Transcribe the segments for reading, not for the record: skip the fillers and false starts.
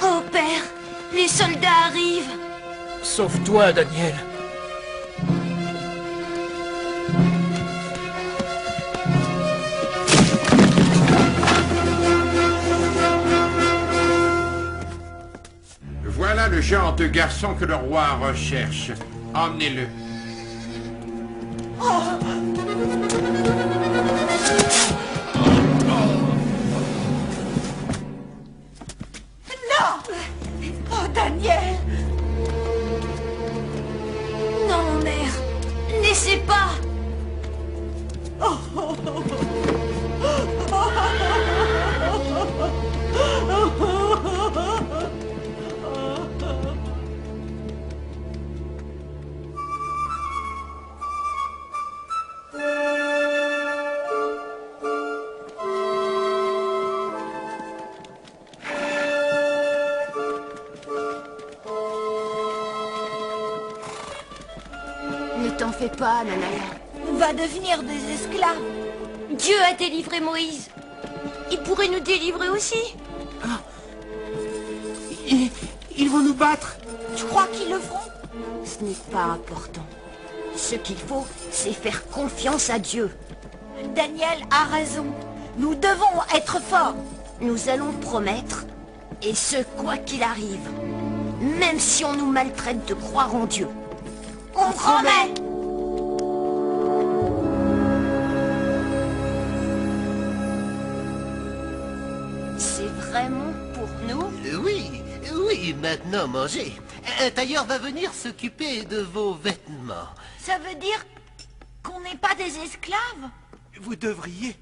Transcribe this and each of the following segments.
Oh, père, les soldats arrivent. Sauve-toi, Daniel. Voilà le genre de garçon que le roi recherche. Emmenez-le. Oh, Daniel! Non, mère, laissez pas. Ne t'en fais pas, Nanaya. On va devenir des esclaves. Dieu a délivré Moïse. Il pourrait nous délivrer aussi. Ils vont nous battre. Tu crois qu'ils le feront? Ce n'est pas important. Ce qu'il faut, c'est faire confiance à Dieu. Daniel a raison. Nous devons être forts. Nous allons promettre, et ce quoi qu'il arrive. Même si on nous maltraite de croire en Dieu. On promet. C'est vraiment pour nous? Oui, maintenant mangez. Un tailleur va venir s'occuper de vos vêtements. Ça veut dire qu'on n'est pas des esclaves? Vous devriez.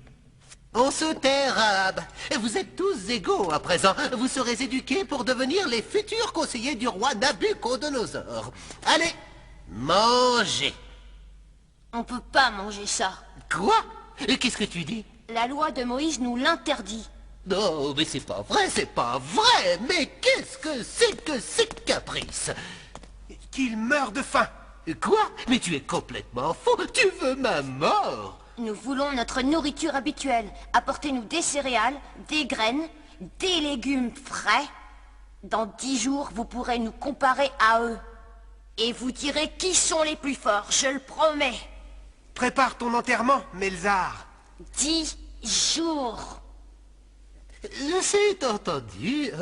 On se tait, Rahab. Vous êtes tous égaux à présent. Vous serez éduqués pour devenir les futurs conseillers du roi Nabuchodonosor. Allez, mangez. On peut pas manger ça. Quoi? Qu'est-ce que tu dis? La loi de Moïse nous l'interdit. Non, mais c'est pas vrai, c'est pas vrai. Mais qu'est-ce que ces caprices? Qu'ils meurent de faim. Quoi? Mais tu es complètement fou. Tu veux ma mort? Nous voulons notre nourriture habituelle. Apportez-nous des céréales, des graines, des légumes frais. Dans 10 jours, vous pourrez nous comparer à eux. Et vous direz qui sont les plus forts, je le promets. Prépare ton enterrement, Melzar. 10 jours. C'est entendu.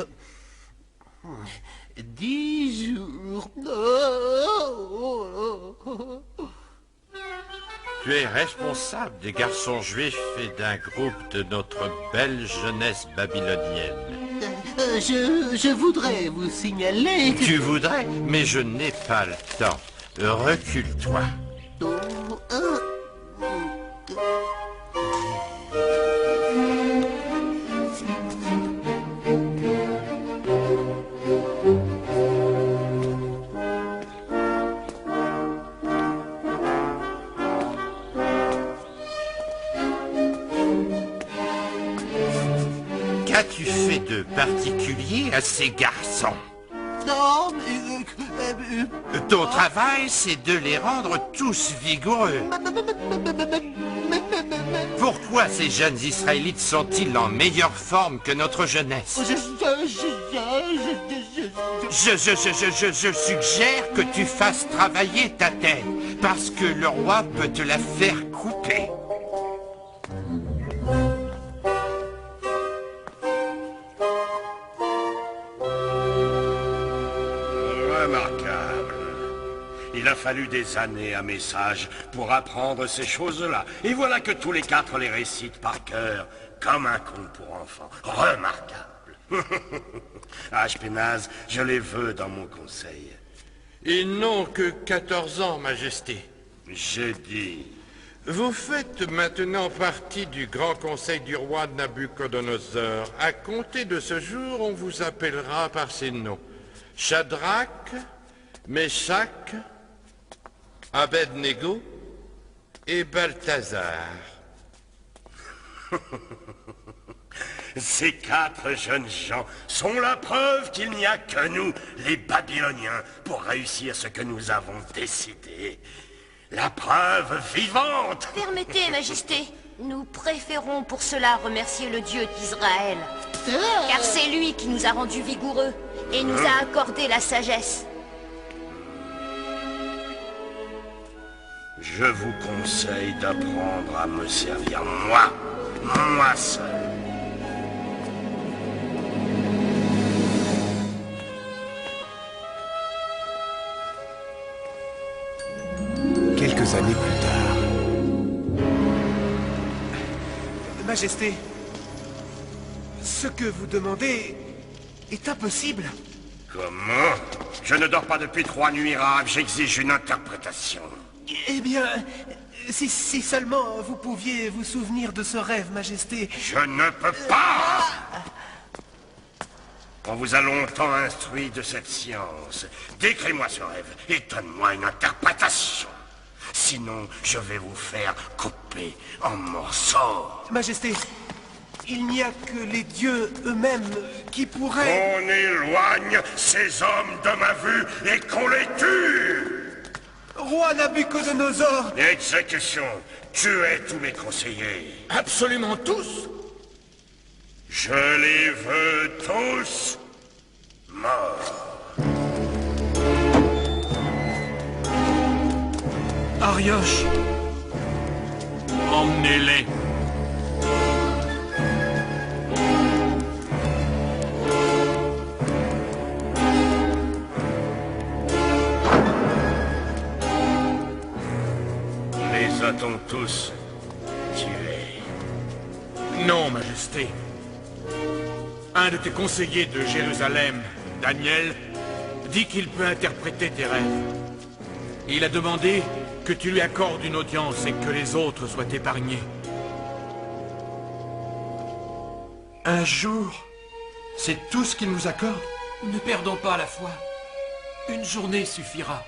10 jours. Tu es responsable des garçons juifs et d'un groupe de notre belle jeunesse babylonienne. Je voudrais vous signaler que... Tu voudrais, mais je n'ai pas le temps. Recule-toi. Qu'as-tu fait de particulier à ces garçons? Non, Ton travail, c'est de les rendre tous vigoureux. Pourquoi ces jeunes Israélites sont-ils en meilleure forme que notre jeunesse? Je suggère que tu fasses travailler ta tête, parce que le roi peut te la faire couper. Remarquable. Il a fallu des années à mes sages pour apprendre ces choses-là. Et voilà que tous les 4 les récitent par cœur, comme un conte pour enfants. Remarquable. Ashpenaz, je les veux dans mon conseil. Ils n'ont que 14 ans, Majesté. J'ai dit... Vous faites maintenant partie du grand conseil du roi Nabuchodonosor. À compter de ce jour, on vous appellera par ces noms. Shadrach, Meshach, Abednego et Balthazar. Ces 4 jeunes gens sont la preuve qu'il n'y a que nous, les Babyloniens, pour réussir ce que nous avons décidé. La preuve vivante. Permettez, Majesté. Nous préférons pour cela remercier le Dieu d'Israël. Car c'est lui qui nous a rendus vigoureux et nous a accordé la sagesse. Je vous conseille d'apprendre à me servir moi seul. Quelques années plus tard. Majesté, ce que vous demandez est impossible. Comment? Je ne dors pas depuis 3 nuits, Rahab. J'exige une interprétation. Eh bien, si seulement vous pouviez vous souvenir de ce rêve, Majesté. Je ne peux pas! On vous a longtemps instruit de cette science. Décris-moi ce rêve et donne-moi une interprétation. Sinon, je vais vous faire couper en morceaux. Majesté, il n'y a que les dieux eux-mêmes qui pourraient... On éloigne ces hommes de ma vue et qu'on les tue! Roi Nabucodonosor! Exécution! Tuez tous mes conseillers! Absolument tous? Je les veux tous morts! Arioche! Emmenez-les. Les a-t-on tous tués? Non, Majesté. Un de tes conseillers de Jérusalem, Daniel, dit qu'il peut interpréter tes rêves. Il a demandé que tu lui accordes une audience et que les autres soient épargnés. Un jour, c'est tout ce qu'il nous accorde. Ne perdons pas la foi. Une journée suffira.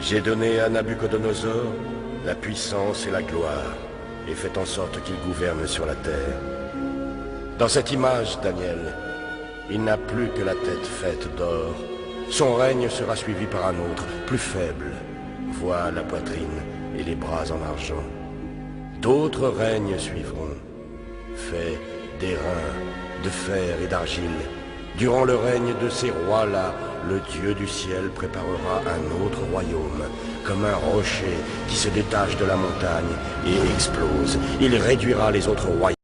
J'ai donné à Nabucodonosor la puissance et la gloire, et fait en sorte qu'il gouverne sur la terre. Dans cette image, Daniel, il n'a plus que la tête faite d'or. Son règne sera suivi par un autre, plus faible. Vois la poitrine et les bras en argent. D'autres règnes suivront, faits d'airain, de fer et d'argile. Durant le règne de ces rois-là, le Dieu du ciel préparera un autre royaume, comme un rocher qui se détache de la montagne et explose. Il réduira les autres royaumes